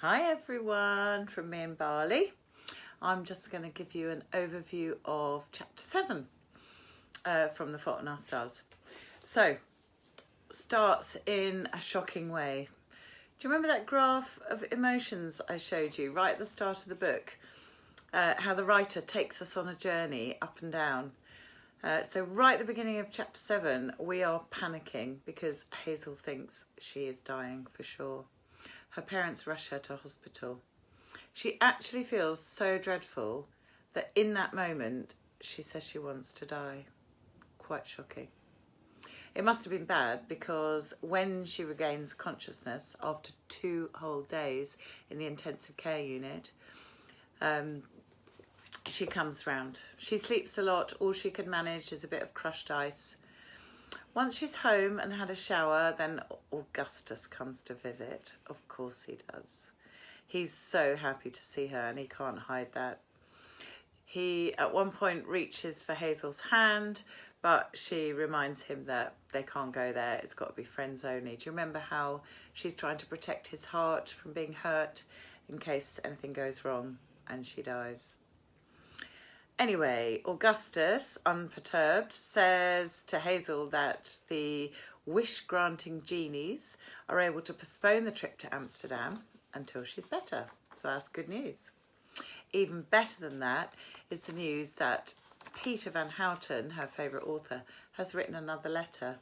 Hi everyone, from me and Barley. I'm just going to give you an overview of chapter 7 from The Fault in Our Stars. So, starts in a shocking way. Do you remember that graph of emotions I showed you right at the start of the book? How the writer takes us on a journey up and down. So right at the beginning of chapter 7, we are panicking because Hazel thinks she is dying for sure. Her parents rush her to hospital. She actually feels so dreadful that in that moment she says she wants to die. Quite shocking. It must have been bad because when she regains consciousness after 2 whole days in the intensive care unit, she comes round. She sleeps a lot. All she can manage is a bit of crushed ice. Once she's home and had a shower, then Augustus comes to visit. Of course he does. He's so happy to see her and he can't hide that. He at one point reaches for Hazel's hand, but she reminds him that they can't go there. It's got to be friends only. Do you remember how she's trying to protect his heart from being hurt in case anything goes wrong and she dies? Anyway, Augustus, unperturbed, says to Hazel that the wish-granting genies are able to postpone the trip to Amsterdam until she's better. So that's good news. Even better than that is the news that Peter Van Houten, her favourite author, has written another letter.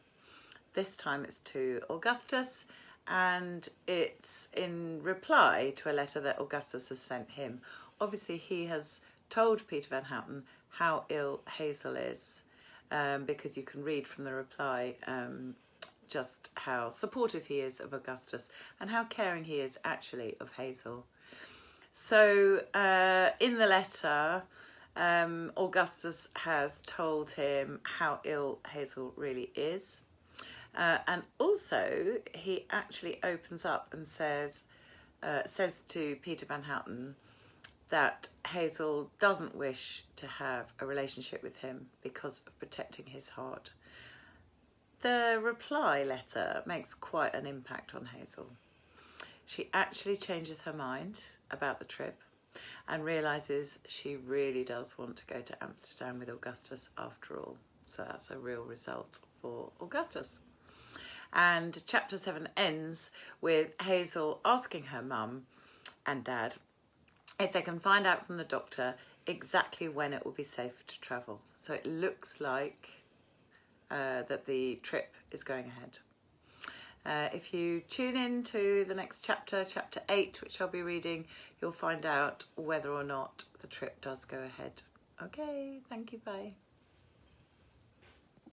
This time it's to Augustus, and it's in reply to a letter that Augustus has sent him. Obviously, he has told Peter Van Houten how ill Hazel is, because you can read from the reply just how supportive he is of Augustus and how caring he is actually of Hazel. So in the letter, Augustus has told him how ill Hazel really is, and also he actually opens up and says to Peter Van Houten that Hazel doesn't wish to have a relationship with him because of protecting his heart. The reply letter makes quite an impact on Hazel. She actually changes her mind about the trip and realises she really does want to go to Amsterdam with Augustus after all. So that's a real result for Augustus. And chapter 7 ends with Hazel asking her mum and dad if they can find out from the doctor exactly when it will be safe to travel. So it looks like that the trip is going ahead. If you tune in to the next chapter, chapter 8, which I'll be reading, you'll find out whether or not the trip does go ahead. Okay, thank you, bye.